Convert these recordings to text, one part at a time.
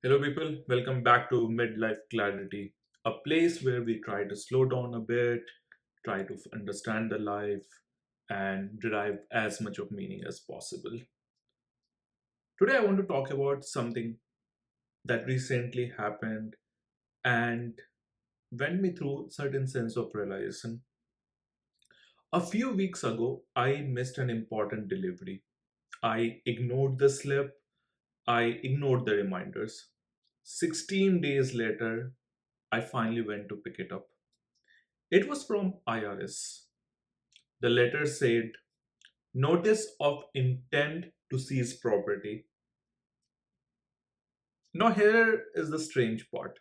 Hello, people. Welcome back to Midlife Clarity, a place where we try to slow down a bit, try to understand the life, and derive as much of meaning as possible. Today, I want to talk about something that recently happened and went me through certain sense of realization. A few weeks ago, I missed an important delivery. I ignored the slip, I ignored the reminders. 16 days later, I finally went to pick it up. It was from IRS. The letter said, Notice of intent to seize property. Now, here is the strange part.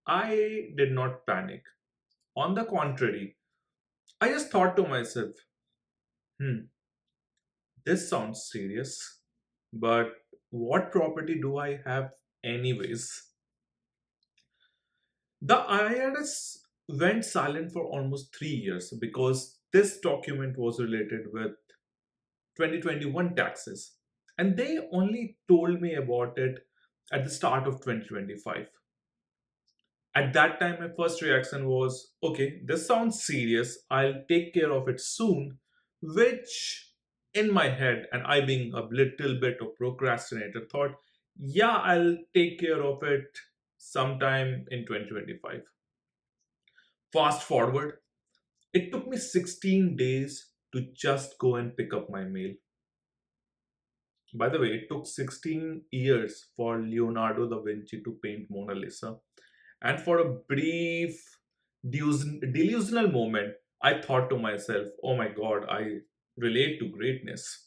I did not panic. On the contrary, I just thought to myself, hmm, this sounds serious, but what property do I have, anyways? The IRS went silent for almost 3 years because this document was related with 2021 taxes. And they only told me about it at the start of 2025. At that time, my first reaction was, okay, this sounds serious. I'll take care of it soon, which in my head, and I being a little bit of procrastinator, thought, yeah, I'll take care of it sometime in 2025. Fast forward, it took me 16 days to just go and pick up my mail. By the way, it took 16 years for Leonardo da Vinci to paint Mona Lisa. And for a brief delusional moment, I thought to myself, oh my god, I relate to greatness.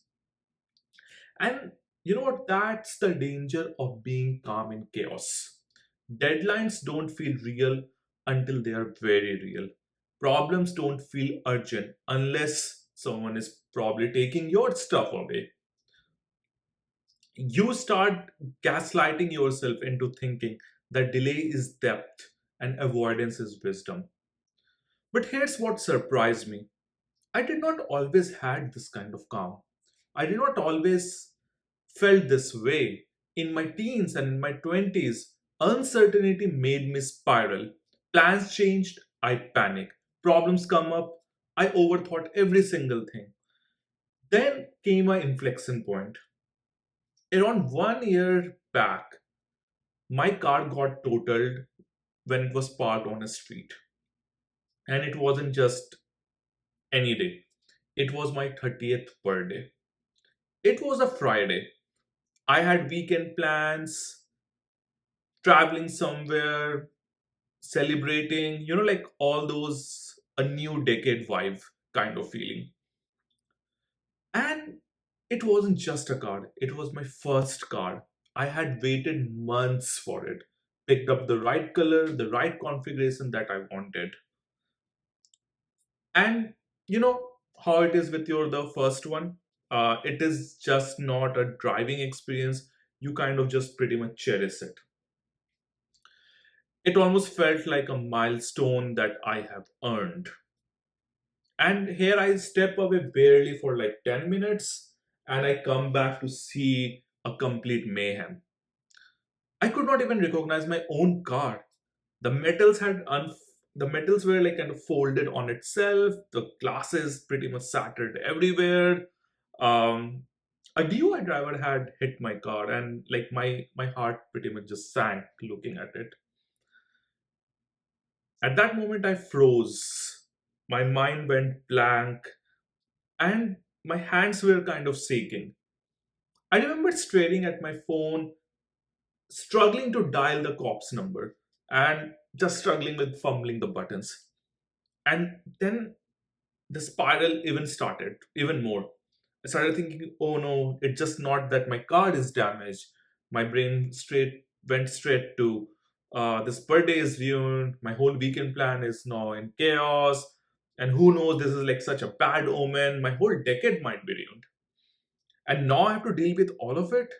And you know what? That's the danger of being calm in chaos. Deadlines don't feel real until they are very real. Problems don't feel urgent unless someone is probably taking your stuff away. You start gaslighting yourself into thinking that delay is depth and avoidance is wisdom. But here's what surprised me. I did not always had this kind of calm. I did not always felt this way. In my teens and in my 20s, uncertainty made me spiral. Plans changed, I panic. Problems come up, I overthought every single thing. Then came an inflection point. Around 1 year back, my car got totaled when it was parked on a street. And it wasn't just any day, it was my 30th birthday. It was a Friday. I had weekend plans, traveling somewhere, celebrating, like all those a new decade vibe kind of feeling. And it wasn't just a card, it was my first card. I had waited months for it, picked up the right color, the right configuration that I wanted. And you know how it is with your the first one. It is just not a driving experience. You kind of just pretty much cherish it. It almost felt like a milestone that I have earned. And here I step away barely for like 10 minutes and I come back to see a complete mayhem. I could not even recognize my own car. The metals the metals were like kind of folded on itself. The glasses pretty much shattered everywhere. Um, a DUI driver had hit my car, and like my heart pretty much just sank looking at it. At that moment, I froze. My mind went blank, and my hands were kind of shaking. I remember staring at my phone, struggling to dial the cop's number, and just struggling with fumbling the buttons. And then the spiral even started, even more. I started thinking, oh no, it's just not that my car is damaged. My brain straight went straight to this birthday is ruined, my whole weekend plan is now in chaos, and who knows, this is like such a bad omen, my whole decade might be ruined. And now I have to deal with all of it.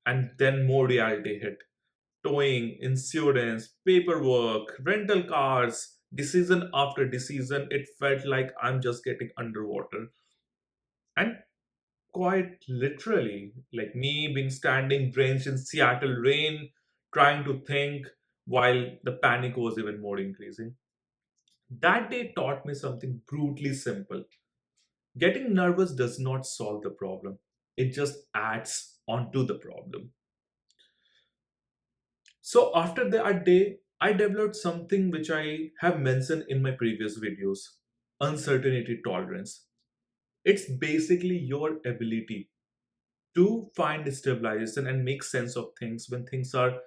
And then more reality hit. Towing, insurance, paperwork, rental cars, decision after decision, it felt like I'm just getting underwater. And quite literally, like me being standing drenched in Seattle rain, trying to think while the panic was even more increasing. That day taught me something brutally simple. Getting nervous does not solve the problem, it just adds onto the problem. So, after that day, I developed something which I have mentioned in my previous videos: uncertainty tolerance. It's basically your ability to find stabilization and make sense of things when things are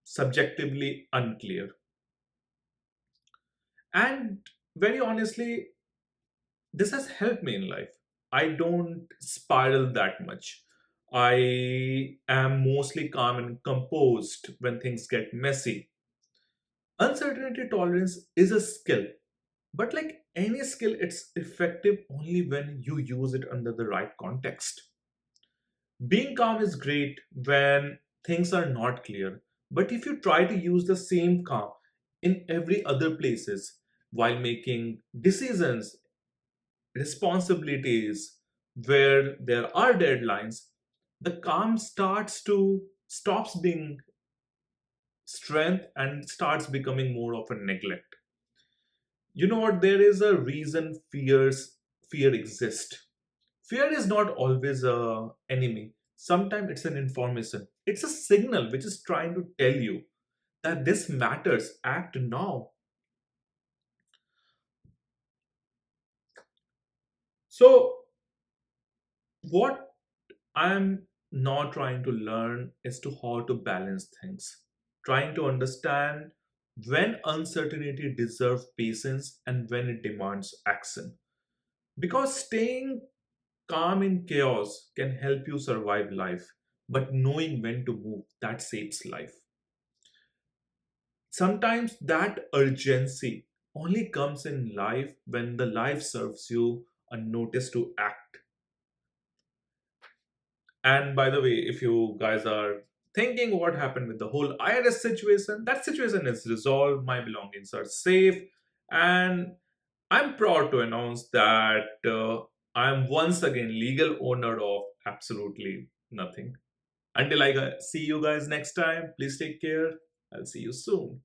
subjectively unclear. And very honestly, this has helped me in life. I don't spiral that much. I am mostly calm and composed when things get messy. Uncertainty tolerance is a skill, but like any skill, it's effective only when you use it under the right context. Being calm is great when things are not clear, but if you try to use the same calm in every other places while making decisions, responsibilities, where there are deadlines, the calm stops being strength and starts becoming more of a neglect. You know what? There is a reason fear exists. Fear is not always a enemy. Sometimes it's an information. It's a signal which is trying to tell you that this matters. Act now. So what I'm now trying to learn is to how to balance things, trying to understand when uncertainty deserves patience and when it demands action. Because staying calm in chaos can help you survive life, but knowing when to move, that saves life. Sometimes that urgency only comes in life when the life serves you a notice to act. And by the way, if you guys are thinking what happened with the whole IRS situation, that situation is resolved. My belongings are safe. And I'm proud to announce that I'm once again legal owner of absolutely nothing. Until I see you guys next time, please take care. I'll see you soon.